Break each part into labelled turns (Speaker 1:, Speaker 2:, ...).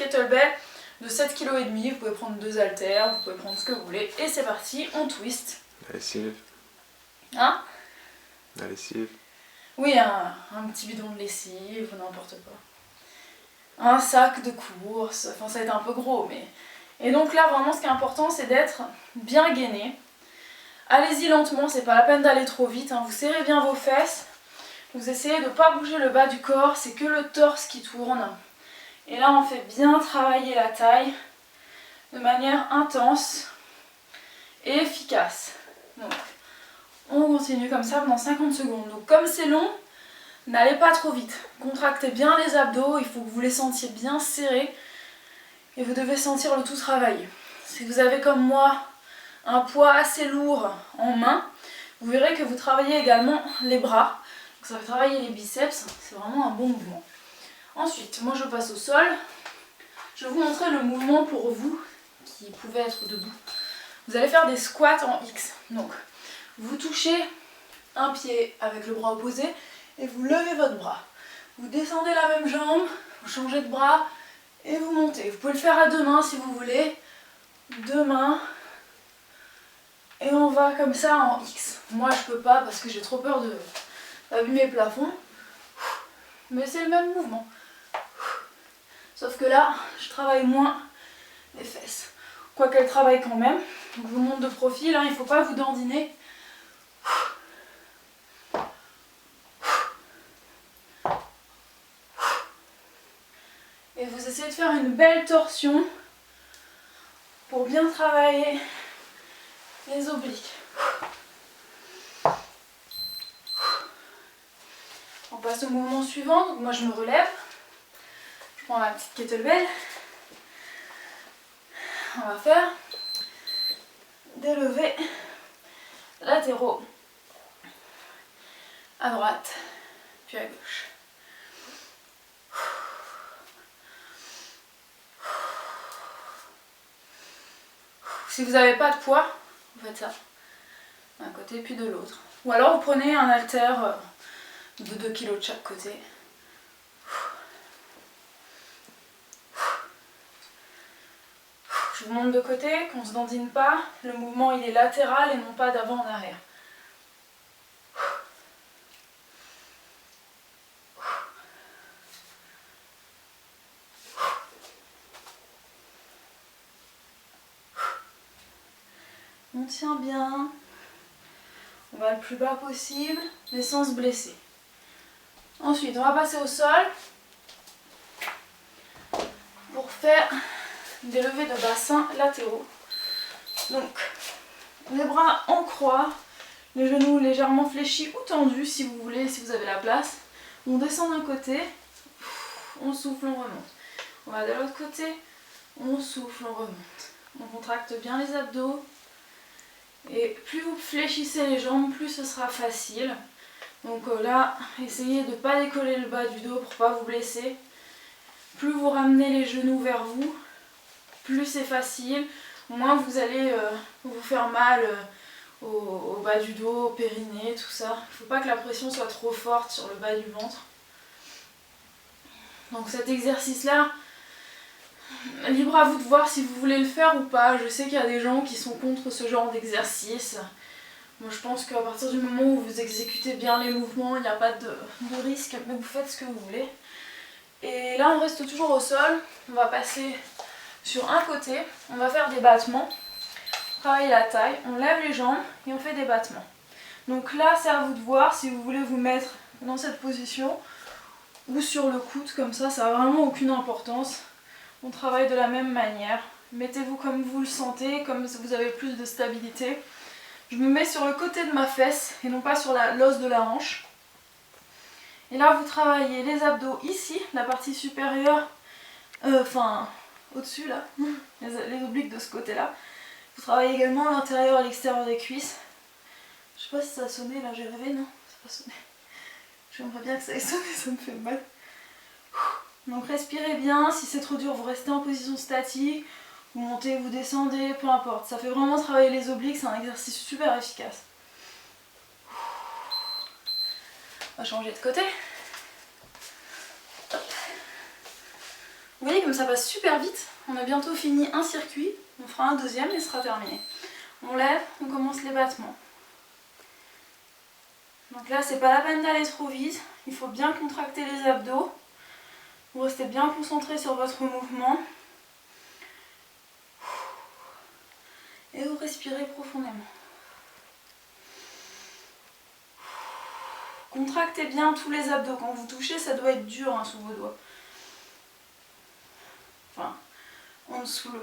Speaker 1: kettlebell de 7,5 kg. Vous pouvez prendre 2 haltères, vous pouvez prendre ce que vous voulez. Et c'est parti, on twist.
Speaker 2: La lessive.
Speaker 1: Hein?
Speaker 2: La lessive.
Speaker 1: Oui, un petit bidon de lessive ou n'importe quoi. Un sac de course, enfin ça va être un peu gros, mais... Et donc là, vraiment, ce qui est important, c'est d'être bien gainé. Allez-y lentement, c'est pas la peine d'aller trop vite, hein. Vous serrez bien vos fesses. Vous essayez de ne pas bouger le bas du corps, c'est que le torse qui tourne. Et là, on fait bien travailler la taille de manière intense et efficace. Donc, on continue comme ça pendant 50 secondes. Donc, comme c'est long, n'allez pas trop vite. Contractez bien les abdos, il faut que vous les sentiez bien serrés. Et vous devez sentir le tout travailler. Si vous avez comme moi un poids assez lourd en main, vous verrez que vous travaillez également les bras. Donc ça va travailler les biceps, c'est vraiment un bon mouvement. Ensuite, moi je passe au sol. Je vais vous montrer le mouvement pour vous qui pouvez être debout. Vous allez faire des squats en X. Donc, vous touchez un pied avec le bras opposé et vous levez votre bras. Vous descendez la même jambe, vous changez de bras et vous montez. Vous pouvez le faire à deux mains si vous voulez. Deux mains. Et on va comme ça en X. Moi je peux pas parce que j'ai trop peur d'abîmer le plafond. Mais c'est le même mouvement. Sauf que là, je travaille moins les fesses. Quoi qu'elles travaillent quand même. Donc je vous montre de profil, hein, il ne faut pas vous dandiner. Et vous essayez de faire une belle torsion pour bien travailler les obliques. On passe au mouvement suivant. Donc moi je me relève. Je prends la petite kettlebell. On va faire des levées latéraux à droite puis à gauche. Si vous n'avez pas de poids, vous faites ça d'un côté puis de l'autre. Ou alors vous prenez un haltère de 2 kg de chaque côté. Je vous montre de côté, qu'on ne se dandine pas. Le mouvement il est latéral et non pas d'avant en arrière. On tient bien. On va le plus bas possible, mais sans se blesser. Ensuite, on va passer au sol pour faire des levées de bassin latéraux. Donc, les bras en croix, les genoux légèrement fléchis ou tendus si vous voulez, si vous avez la place. On descend d'un côté, on souffle, on remonte. On va de l'autre côté, on souffle, on remonte. On contracte bien les abdos. Et plus vous fléchissez les jambes, plus ce sera facile. Donc là, essayez de ne pas décoller le bas du dos pour ne pas vous blesser. Plus vous ramenez les genoux vers vous, plus c'est facile. Moins vous allez vous faire mal au bas du dos, au périnée, tout ça. Il ne faut pas que la pression soit trop forte sur le bas du ventre. Donc cet exercice-là, libre à vous de voir si vous voulez le faire ou pas. Je sais qu'il y a des gens qui sont contre ce genre d'exercice. Moi je pense qu'à partir du moment où vous exécutez bien les mouvements, il n'y a pas de risque, mais vous faites ce que vous voulez. Et là on reste toujours au sol, on va passer sur un côté, on va faire des battements, on travaille la taille, on lève les jambes et on fait des battements. Donc là c'est à vous de voir si vous voulez vous mettre dans cette position ou sur le coude comme ça n'a vraiment aucune importance. On travaille de la même manière, mettez-vous comme vous le sentez, comme vous avez plus de stabilité. Je me mets sur le côté de ma fesse et non pas sur l'os de la hanche. Et là vous travaillez les abdos ici, la partie supérieure, au-dessus là, les obliques de ce côté là. Vous travaillez également à l'intérieur et à l'extérieur des cuisses. Je sais pas si ça a sonné là, j'ai rêvé, non, ça n'a pas sonné. J'aimerais bien que ça ait sonné, ça me fait mal. Donc respirez bien, si c'est trop dur vous restez en position statique. Vous montez, vous descendez, peu importe. Ça fait vraiment travailler les obliques, c'est un exercice super efficace. On va changer de côté. Hop. Vous voyez comme ça passe super vite. On a bientôt fini un circuit, on fera un deuxième et ce sera terminé. On lève, on commence les battements. Donc là, c'est pas la peine d'aller trop vite, il faut bien contracter les abdos. Vous restez bien concentré sur votre mouvement. Et vous respirez profondément. Contractez bien tous les abdos. Quand vous touchez, ça doit être dur hein, sous vos doigts. Enfin, en dessous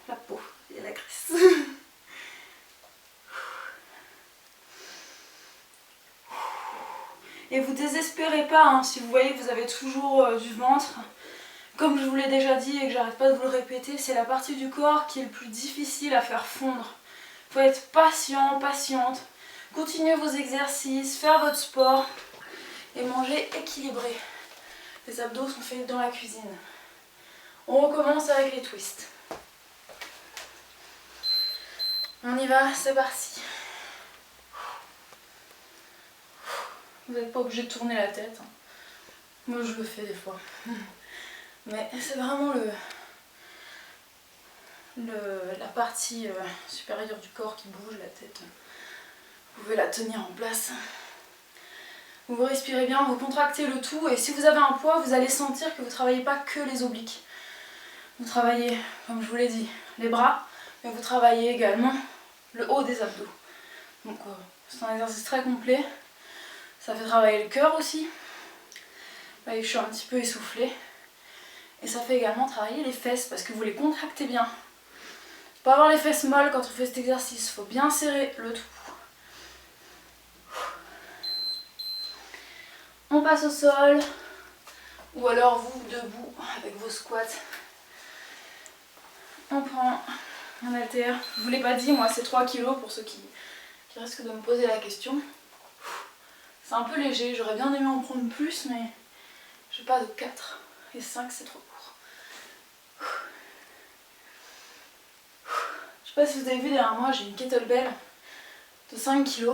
Speaker 1: la peau et la graisse. Et vous désespérez pas hein, si vous voyez que vous avez toujours du ventre. Comme je vous l'ai déjà dit et que j'arrête pas de vous le répéter, c'est la partie du corps qui est le plus difficile à faire fondre. Il faut être patient, patiente. Continuez vos exercices, faire votre sport et manger équilibré. Les abdos sont faits dans la cuisine. On recommence avec les twists. On y va, c'est parti. Vous n'êtes pas obligé de tourner la tête. Moi je le fais des fois. Mais c'est vraiment la partie supérieure du corps qui bouge, la tête. Vous pouvez la tenir en place. Vous respirez bien, vous contractez le tout et si vous avez un poids, vous allez sentir que vous ne travaillez pas que les obliques. Vous travaillez, comme je vous l'ai dit, les bras, mais vous travaillez également le haut des abdos. Donc c'est un exercice très complet. Ça fait travailler le cœur aussi. Là, je suis un petit peu essoufflée. Et ça fait également travailler les fesses parce que vous les contractez bien. Faut pas avoir les fesses molles quand on fait cet exercice. Il faut bien serrer le tout. On passe au sol. Ou alors vous, debout, avec vos squats. On prend un haltère. Je ne vous l'ai pas dit, moi c'est 3 kg pour ceux qui risquent de me poser la question. C'est un peu léger, j'aurais bien aimé en prendre plus, mais j'ai pas de 4. Et 5 c'est trop court. Je sais pas si vous avez vu derrière moi, j'ai une kettlebell de 5 kg.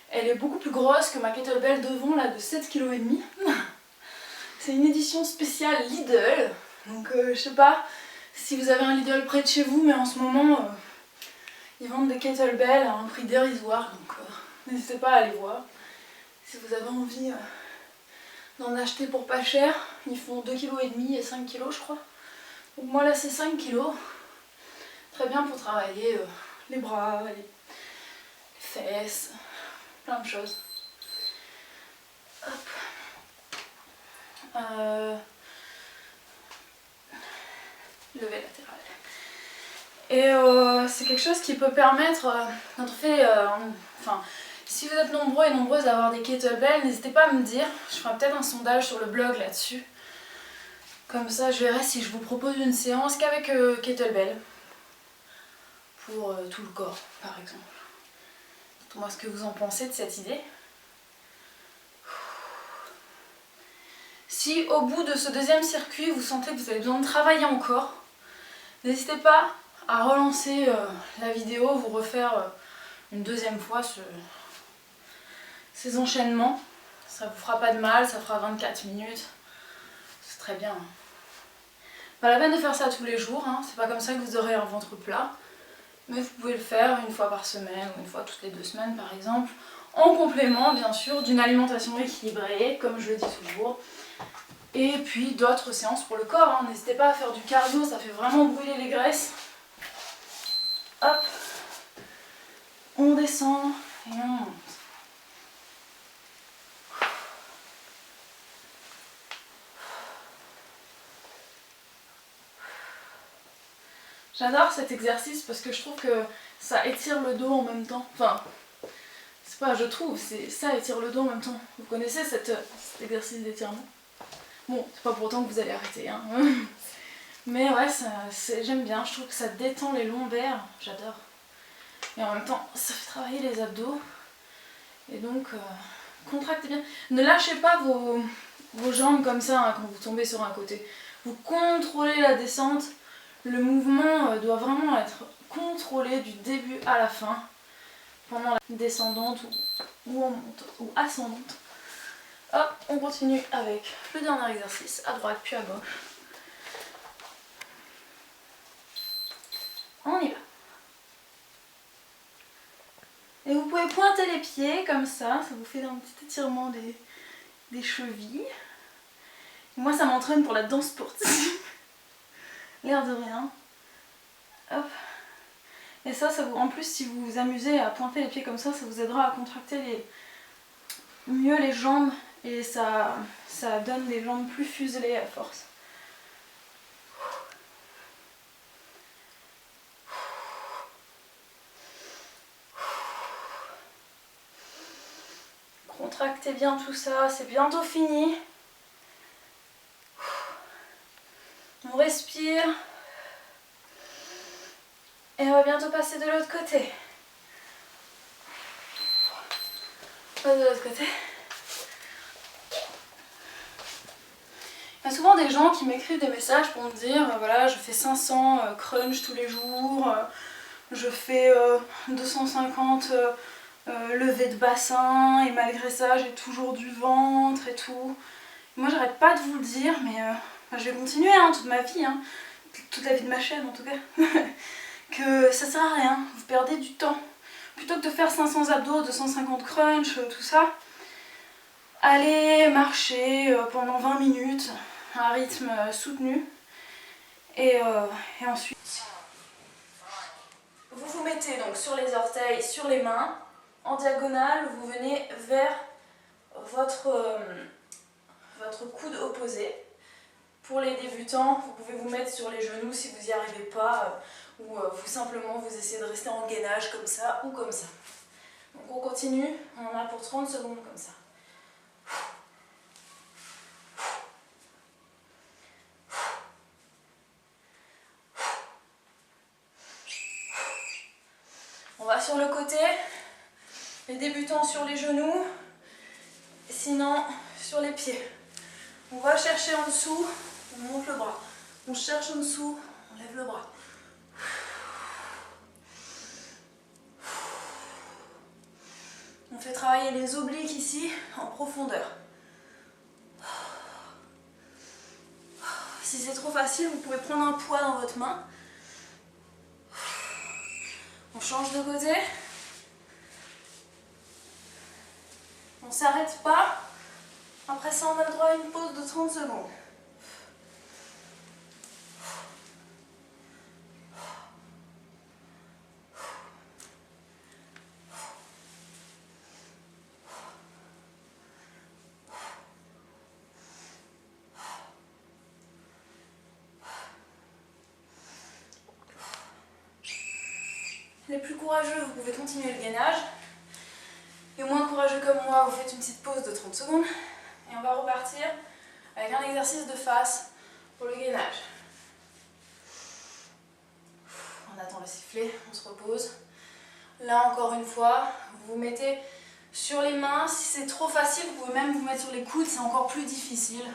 Speaker 1: Elle est beaucoup plus grosse que ma kettlebell devant là de 7,5 kg. C'est une édition spéciale Lidl. Donc je sais pas si vous avez un Lidl près de chez vous, mais en ce moment ils vendent des kettlebells à un prix dérisoire. Donc n'hésitez pas à aller voir. Si vous avez envie d'en acheter pour pas cher, ils font 2,5 kg et 5 kg je crois. Donc moi là c'est 5 kg. Très bien pour travailler les bras, les fesses, plein de choses. Hop. Levé latéral. Et c'est quelque chose qui peut permettre, quand on fait, enfin, si vous êtes nombreux et nombreuses à avoir des kettlebells, n'hésitez pas à me dire, je ferai peut-être un sondage sur le blog là-dessus. Comme ça je verrai si je vous propose une séance qu'avec kettlebell. Pour tout le corps par exemple. Dites-moi ce que vous en pensez de cette idée. Si au bout de ce deuxième circuit vous sentez que vous avez besoin de travailler encore, n'hésitez pas à relancer la vidéo, vous refaire une deuxième fois ces enchaînements. Ça vous fera pas de mal, ça fera 24 minutes. C'est très bien. Pas la peine de faire ça tous les jours, hein. C'est pas comme ça que vous aurez un ventre plat. Mais vous pouvez le faire une fois par semaine ou une fois toutes les 2 semaines par exemple, en complément bien sûr d'une alimentation équilibrée, comme je le dis toujours. Et puis d'autres séances pour le corps, hein. N'hésitez pas à faire du cardio, ça fait vraiment brûler les graisses. Hop, on descend et on monte. J'adore cet exercice parce que je trouve que ça étire le dos en même temps. Enfin, c'est pas je trouve, c'est ça étire le dos en même temps. Vous connaissez cet exercice d'étirement? Bon, c'est pas pour autant que vous allez arrêter, hein. Mais ouais, j'aime bien, je trouve que ça détend les lombaires, j'adore. Et en même temps, ça fait travailler les abdos. Et donc, contractez bien. Ne lâchez pas vos jambes comme ça hein, quand vous tombez sur un côté. Vous contrôlez la descente. Le mouvement doit vraiment être contrôlé du début à la fin, pendant la descendante ou ascendante. Hop, on continue avec le dernier exercice, à droite puis à gauche. On y va. Et vous pouvez pointer les pieds comme ça vous fait un petit étirement des chevilles. Moi ça m'entraîne pour la danse sportive. L'air de rien. Hop. Et ça vous, en plus si vous vous amusez à pointer les pieds comme ça vous aidera à contracter mieux les jambes et ça donne des jambes plus fuselées à force. Contractez bien tout ça, c'est bientôt fini. On respire. Et on va bientôt passer de l'autre côté. Pas de l'autre côté. Il y a souvent des gens qui m'écrivent des messages pour me dire voilà, je fais 500 crunch tous les jours, je fais 250 levées de bassin et malgré ça j'ai toujours du ventre et tout. Moi j'arrête pas de vous le dire mais je vais continuer toute ma vie, toute la vie de ma chaîne en tout cas, que ça sert à rien, vous perdez du temps. Plutôt que de faire 500 abdos, 250 crunch, tout ça, allez marcher pendant 20 minutes, à un rythme soutenu et ensuite vous vous mettez donc sur les orteils, sur les mains, en diagonale, vous venez vers votre coude opposé. Pour les débutants, vous pouvez vous mettre sur les genoux si vous n'y arrivez pas ou vous simplement vous essayez de rester en gainage comme ça ou comme ça. Donc on continue, on en a pour 30 secondes comme ça. On va sur le côté, les débutants sur les genoux, sinon sur les pieds. On va chercher en dessous, on monte le bras. On cherche en dessous, on lève le bras. On fait travailler les obliques ici en profondeur. Si c'est trop facile, vous pouvez prendre un poids dans votre main. On change de côté. On ne s'arrête pas. Après ça, on a le droit à une pause de 30 secondes. Les plus courageux, vous pouvez continuer le gainage. Les moins courageux comme moi, vous faites une petite pause de 30 secondes. Et on va repartir avec un exercice de face pour le gainage. On attend le sifflet, on se repose. Là encore une fois, vous vous mettez sur les mains. Si c'est trop facile, vous pouvez même vous mettre sur les coudes, c'est encore plus difficile.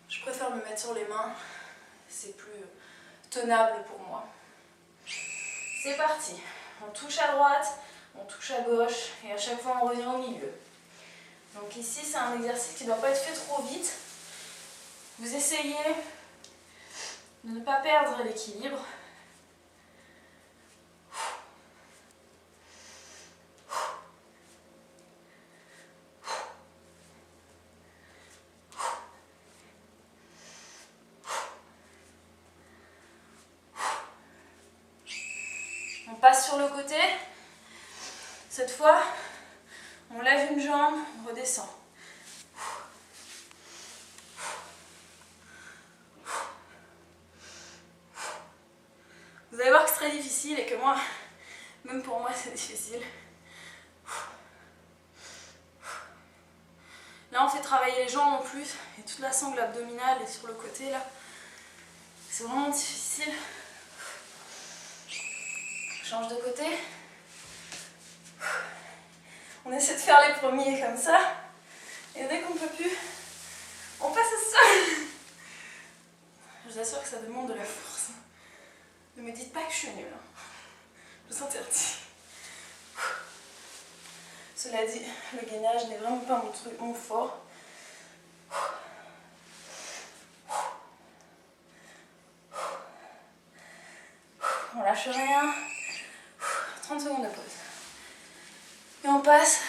Speaker 1: Je préfère me mettre sur les mains, c'est plus tenable pour moi. C'est parti, on touche à droite, on touche à gauche et à chaque fois on revient au milieu. Donc ici c'est un exercice qui ne doit pas être fait trop vite. Vous essayez de ne pas perdre l'équilibre. On passe sur le côté. Cette fois, on lève une jambe, on redescend. Vous allez voir que c'est très difficile et que moi, même pour moi, c'est difficile. Là, on fait travailler les jambes en plus et toute la sangle abdominale est sur le côté là. C'est vraiment difficile. Je change de côté. On essaie de faire les premiers comme ça. Et dès qu'on ne peut plus, on passe à ça. Je vous assure que ça demande de la force. Ne me dites pas que je suis nulle. Je vous interdis. Cela dit, le gainage n'est vraiment pas mon fort. On lâche rien. 30 secondes de pause. Et on passe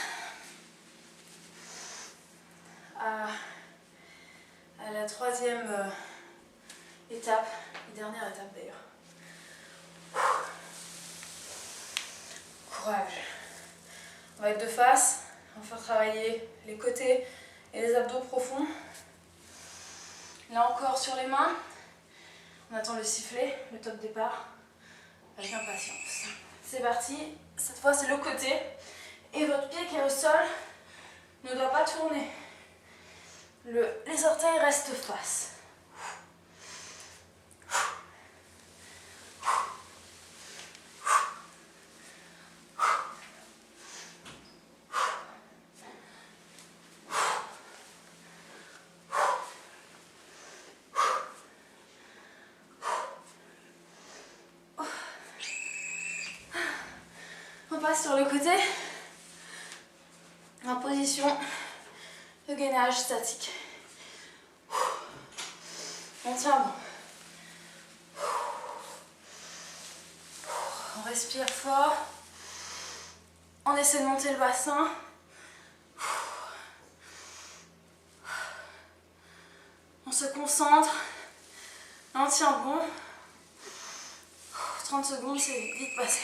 Speaker 1: à la troisième étape, et dernière étape d'ailleurs. Courage. On va être de face, on va faire travailler les côtés et les abdos profonds. Là encore sur les mains, on attend le sifflet, le top départ, avec impatience. C'est parti, cette fois c'est le côté, et votre pied qui est au sol ne doit pas tourner. Les orteils restent face. On passe sur le côté, en position de gainage statique. On tient bon. On respire fort. On essaie de monter le bassin. On se concentre. On tient bon. 30 secondes, c'est vite passé.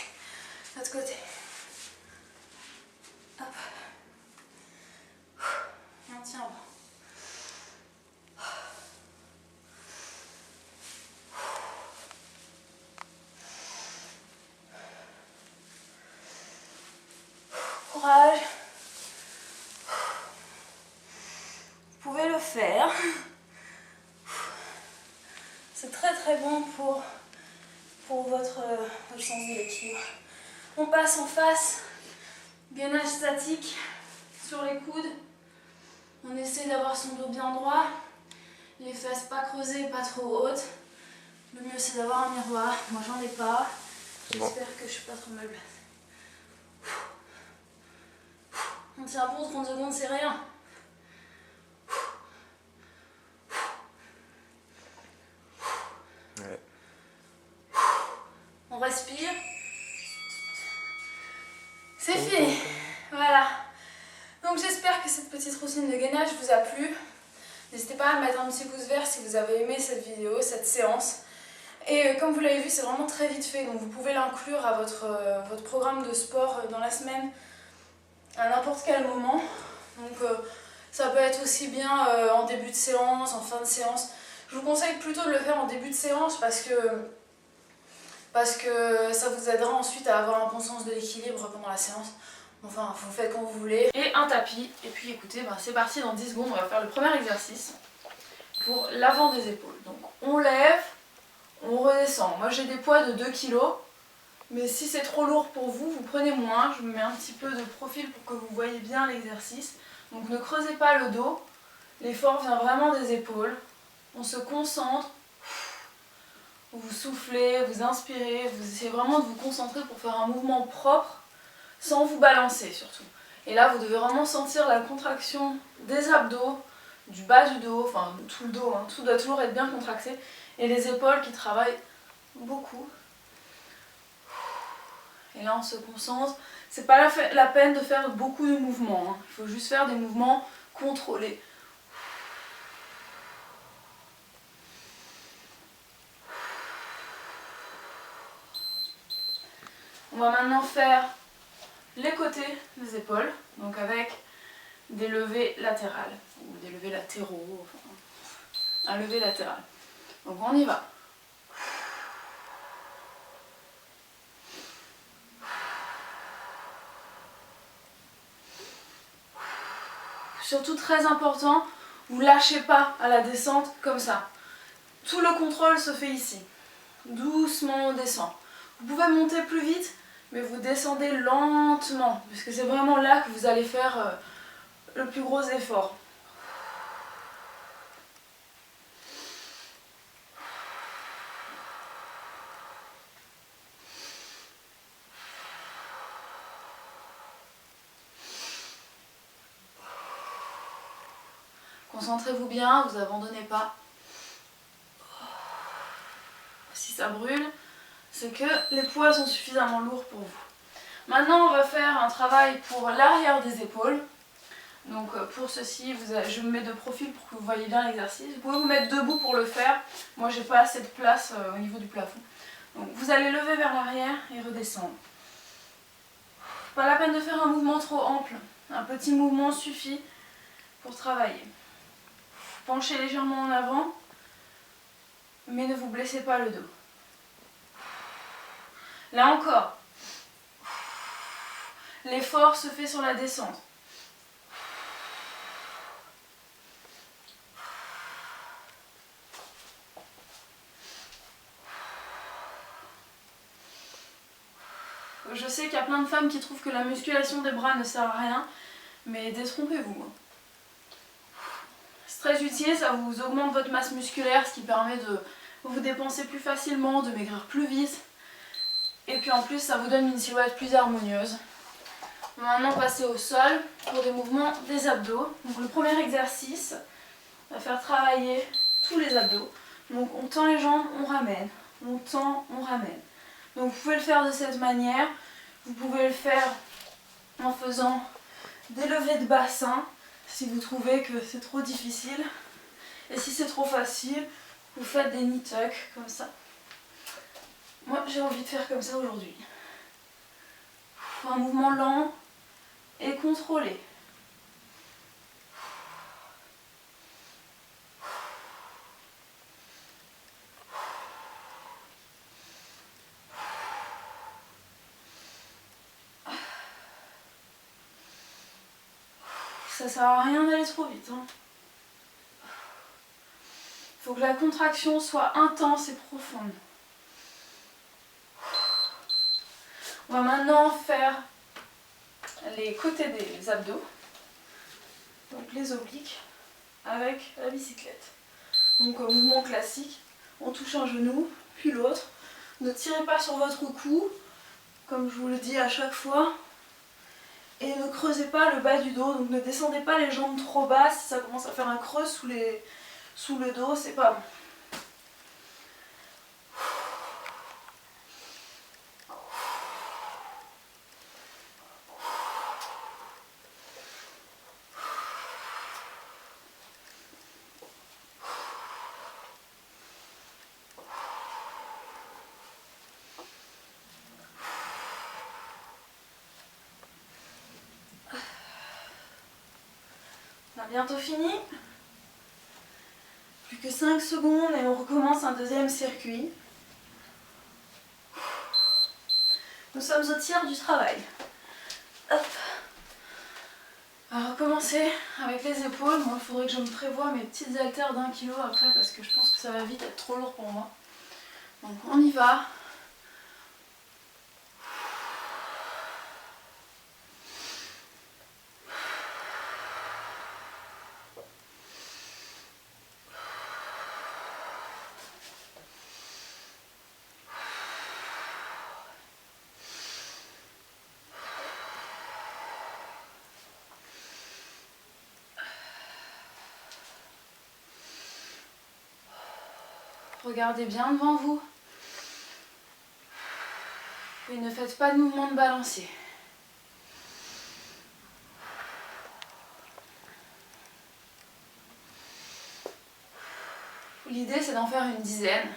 Speaker 1: De l'autre côté. Hop. Et on tient bon. Courage. Vous pouvez le faire. C'est très très bon pour votre sens de l'équilibre. On passe en face. Gainage statique sur les coudes. On essaie d'avoir son dos bien droit. Les fesses pas creusées, pas trop hautes. Le mieux c'est d'avoir un miroir. Moi j'en ai pas. J'espère que je suis pas trop mal placée. On tient bon, 30 secondes, c'est rien.
Speaker 2: Ouais.
Speaker 1: On respire. C'est fini. Voilà. Donc j'espère que cette petite routine de gainage vous a plu. N'hésitez pas à mettre un petit pouce vert si vous avez aimé cette vidéo, cette séance. Et comme vous l'avez vu, c'est vraiment très vite fait. Donc vous pouvez l'inclure à votre programme de sport dans la semaine à n'importe quel moment. Donc ça peut être aussi bien en début de séance, en fin de séance. Je vous conseille plutôt de le faire en début de séance parce que ça vous aidera ensuite à avoir un bon sens de l'équilibre pendant la séance. Enfin, vous faites comme vous voulez. Et un tapis. Et puis écoutez, c'est parti, dans 10 secondes, on va faire le premier exercice pour l'avant des épaules. Donc on lève, on redescend. Moi j'ai des poids de 2 kg. Mais si c'est trop lourd pour vous, vous prenez moins. Je me mets un petit peu de profil pour que vous voyez bien l'exercice. Donc ne creusez pas le dos. L'effort vient vraiment des épaules. On se concentre. Vous soufflez, vous inspirez. Vous essayez vraiment de vous concentrer pour faire un mouvement propre sans vous balancer surtout. Et là, vous devez vraiment sentir la contraction des abdos, du bas du dos, enfin tout le dos. Tout doit toujours être bien contracté. Et les épaules qui travaillent beaucoup. Et là on se concentre. C'est pas la peine de faire beaucoup de mouvements. Il faut juste faire des mouvements contrôlés. On va maintenant faire les côtés des épaules, donc avec des levées latérales, ou des levées latéraux, enfin, un levé latéral. Donc on y va. Surtout très important, vous lâchez pas à la descente comme ça. Tout le contrôle se fait ici. Doucement on descend. Vous pouvez monter plus vite, mais vous descendez lentement, puisque c'est vraiment là que vous allez faire le plus gros effort. Concentrez-vous bien, vous abandonnez pas. Si ça brûle, c'est que les poids sont suffisamment lourds pour vous. Maintenant, on va faire un travail pour l'arrière des épaules. Donc pour ceci, je me mets de profil pour que vous voyez bien l'exercice. Vous pouvez vous mettre debout pour le faire. Moi, j'ai pas assez de place au niveau du plafond. Donc vous allez lever vers l'arrière et redescendre. Pas la peine de faire un mouvement trop ample. Un petit mouvement suffit pour travailler. Penchez légèrement en avant, mais ne vous blessez pas le dos. Là encore, l'effort se fait sur la descente. Je sais qu'il y a plein de femmes qui trouvent que la musculation des bras ne sert à rien, mais détrompez-vous. C'est très utile, ça vous augmente votre masse musculaire, ce qui permet de vous dépenser plus facilement, de maigrir plus vite. Et puis en plus, ça vous donne une silhouette plus harmonieuse. On va maintenant passer au sol pour des mouvements des abdos. Donc le premier exercice va faire travailler tous les abdos. Donc on tend les jambes, on ramène, on tend, on ramène. Donc vous pouvez le faire de cette manière, vous pouvez le faire en faisant des levées de bassin si vous trouvez que c'est trop difficile. Et si c'est trop facile, vous faites des knee tucks comme ça. Moi j'ai envie de faire comme ça aujourd'hui. Un mouvement lent et contrôlé. Ça sert à rien d'aller trop vite. Il faut que la contraction soit intense et profonde. On va maintenant faire les côtés des abdos, donc les obliques, avec la bicyclette. Donc au mouvement classique, on touche un genou, puis l'autre. Ne tirez pas sur votre cou, comme je vous le dis à chaque fois. Et ne creusez pas le bas du dos, donc ne descendez pas les jambes trop bas. Si ça commence à faire un creux sous le dos, c'est pas bon. On a bientôt fini. Plus que 5 secondes et on recommence un deuxième circuit. Nous sommes au tiers du travail. Hop. On va recommencer avec les épaules. Moi, il faudrait que je me prévoie mes petites haltères d'1 kg après parce que je pense que ça va vite être trop lourd pour moi. Donc on y va. Regardez bien devant vous. Et ne faites pas de mouvement de balancier. L'idée c'est d'en faire une dizaine.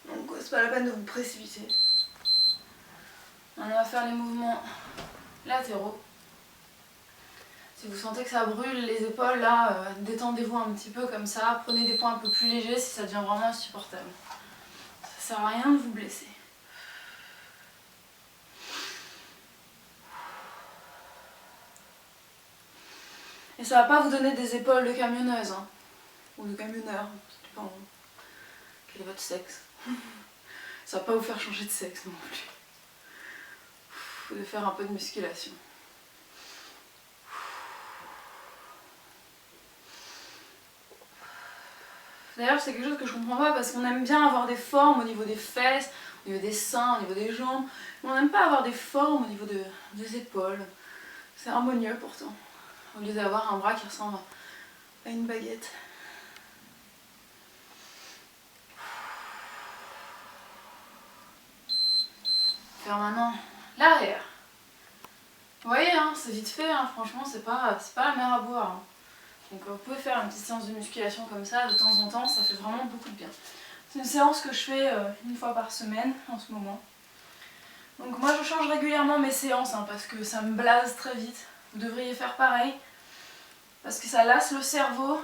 Speaker 1: Donc c'est pas la peine de vous précipiter. On va faire les mouvements latéraux. Si vous sentez que ça brûle les épaules, là, détendez-vous un petit peu comme ça. Prenez des poids un peu plus légers si ça devient vraiment insupportable. Ça sert à rien de vous blesser. Et ça va pas vous donner des épaules de camionneuse, hein, ou de camionneur, ça dépend quel est votre sexe. Ça va pas vous faire changer de sexe non plus. Faut de faire un peu de musculation. D'ailleurs, c'est quelque chose que je comprends pas parce qu'on aime bien avoir des formes au niveau des fesses, au niveau des seins, au niveau des jambes. Mais on n'aime pas avoir des formes au niveau des épaules. C'est harmonieux pourtant. Au lieu d'avoir un bras qui ressemble à une baguette. faire maintenant l'arrière. Vous voyez, hein, c'est vite fait, hein, franchement, c'est pas la mer à boire. Hein. Donc vous pouvez faire une petite séance de musculation comme ça de temps en temps, ça fait vraiment beaucoup de bien. C'est une séance que je fais une fois par semaine en ce moment. Donc moi je change régulièrement mes séances hein, parce que ça me blase très vite. Vous devriez faire pareil parce que ça lasse le cerveau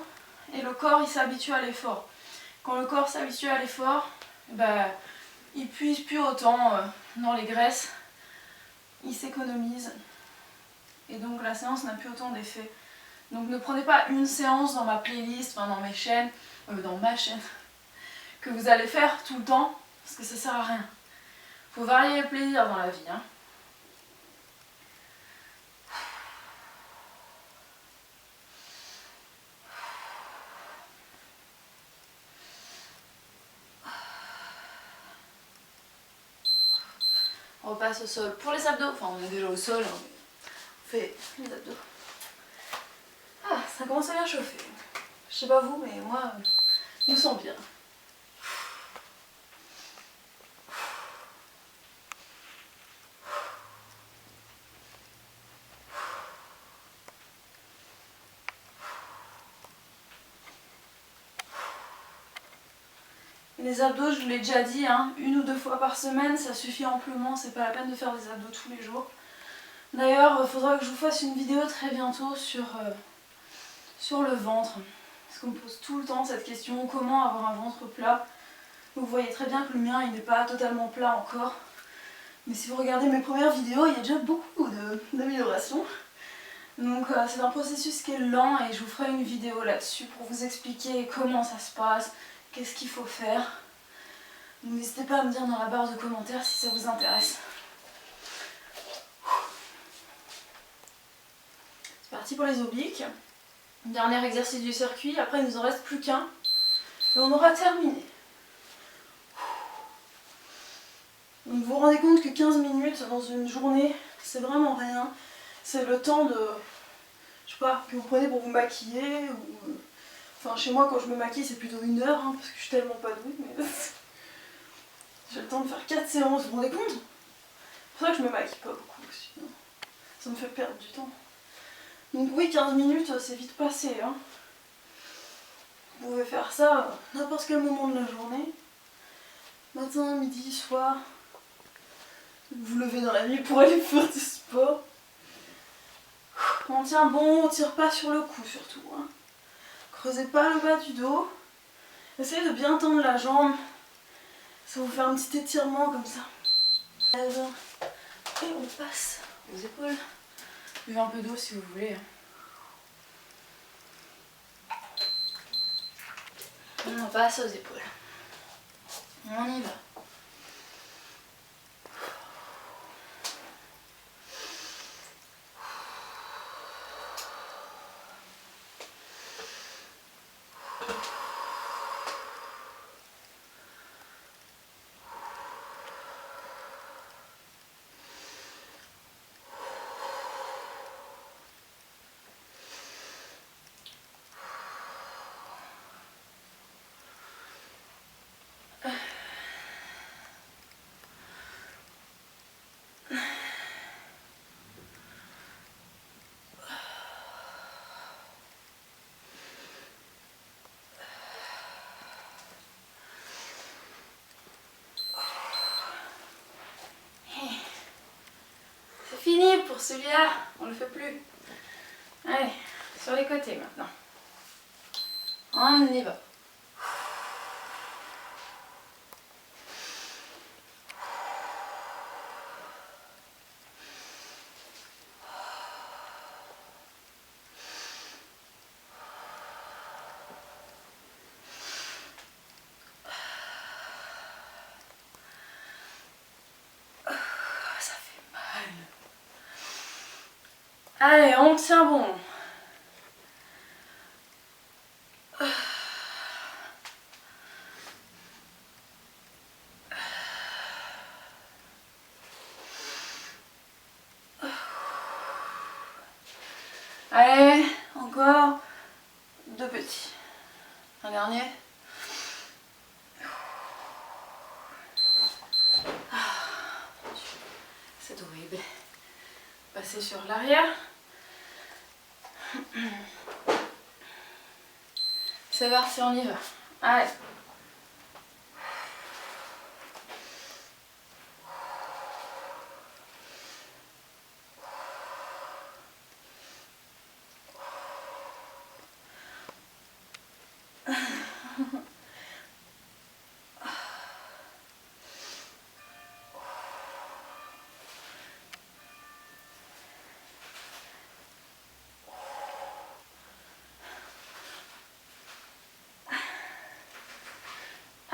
Speaker 1: et le corps il s'habitue à l'effort. Quand le corps s'habitue à l'effort, bah, il puise plus autant dans les graisses, il s'économise et donc la séance n'a plus autant d'effet. Donc ne prenez pas une séance dans ma playlist, enfin dans mes chaînes, dans ma chaîne, que vous allez faire tout le temps parce que ça sert à rien. Faut varier les plaisirs dans la vie. Hein. On repasse au sol pour les abdos. Enfin, on est déjà au sol. Hein, on fait les abdos. Ah, ça commence à bien chauffer. Je sais pas vous, mais moi, je me sens bien. Les abdos, je vous l'ai déjà dit, hein, 1 ou 2 fois par semaine, ça suffit amplement, c'est pas la peine de faire des abdos tous les jours. D'ailleurs, il faudra que je vous fasse une vidéo très bientôt sur le ventre. Parce qu'on me pose tout le temps cette question, comment avoir un ventre plat. Vous voyez très bien que le mien, il n'est pas totalement plat encore. Mais si vous regardez mes premières vidéos, il y a déjà beaucoup d'améliorations. Donc c'est un processus qui est lent et je vous ferai une vidéo là-dessus pour vous expliquer comment ça se passe, qu'est-ce qu'il faut faire. N'hésitez pas à me dire dans la barre de commentaires si ça vous intéresse. C'est parti pour les obliques. Dernier exercice du circuit, après il nous en reste plus qu'un et on aura terminé. Donc vous vous rendez compte que 15 minutes dans une journée, c'est vraiment rien. C'est le temps de, je sais pas, que vous prenez pour vous maquiller ou... Enfin chez moi quand je me maquille c'est plutôt 1 heure hein, parce que je suis tellement pas douée mais... J'ai le temps de faire 4 séances, vous vous rendez compte? C'est pour ça que je me maquille pas beaucoup sinon ça me fait perdre du temps. Donc oui 15 minutes c'est vite passé hein. Vous pouvez faire ça à n'importe quel moment de la journée. Matin, midi, soir. Vous vous levez dans la nuit pour aller faire du sport. On tient bon, on tire pas sur le cou surtout. Hein. Creusez pas le bas du dos. Essayez de bien tendre la jambe. Ça va vous faire un petit étirement comme ça. Et on passe aux épaules. Buvez un peu d'eau si vous voulez. On passe aux épaules. On y va. Fini pour celui-là, on le fait plus. Allez, sur les côtés maintenant. On y va. Ça fait mal. Allez, on tient bon. Allez, encore 2 petits. Un dernier. c'est horrible. Passer sur l'arrière. C'est parti, on y va. Allez.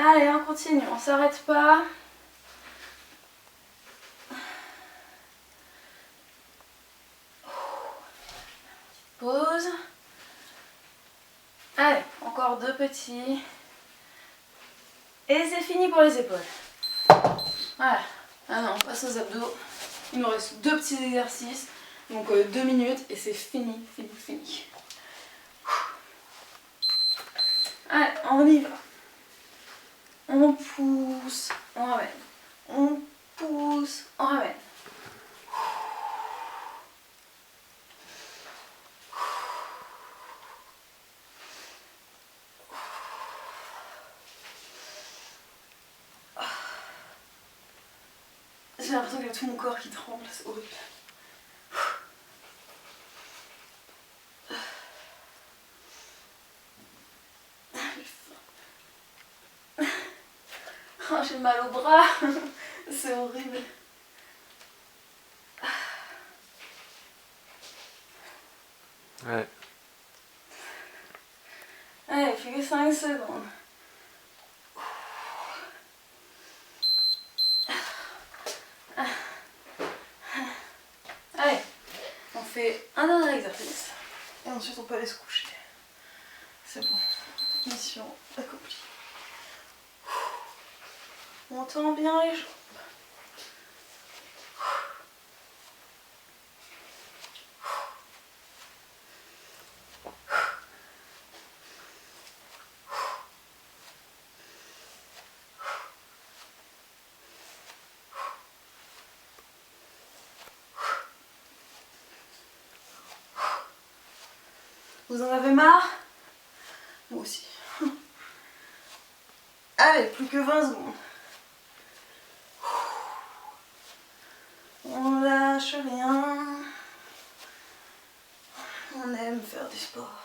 Speaker 1: Allez, on continue, on s'arrête pas. Pause. Allez, encore 2 petits. Et c'est fini pour les épaules. Voilà. Ah non, on passe aux abdos. Il nous reste 2 petits exercices. Donc 2 minutes et c'est fini, fini. Allez, on y va. On pousse, on ramène. On pousse, on ramène. J'ai l'impression qu'il y a tout mon corps qui tremble, c'est horrible. Oh, j'ai mal au bras, c'est horrible.
Speaker 2: Ouais.
Speaker 1: Allez, plus que 5 secondes. Allez, on fait un dernier exercice. Et ensuite on peut aller se coucher. C'est bon, mission accomplie. On tend bien les jambes. Vous en avez marre? Moi aussi. Allez, plus que 20 secondes. On lâche rien. On aime faire du sport.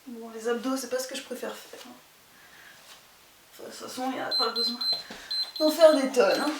Speaker 1: Bon, les abdos, c'est pas ce que je préfère faire. Enfin, de toute façon, il n'y a pas besoin d'en faire des tonnes.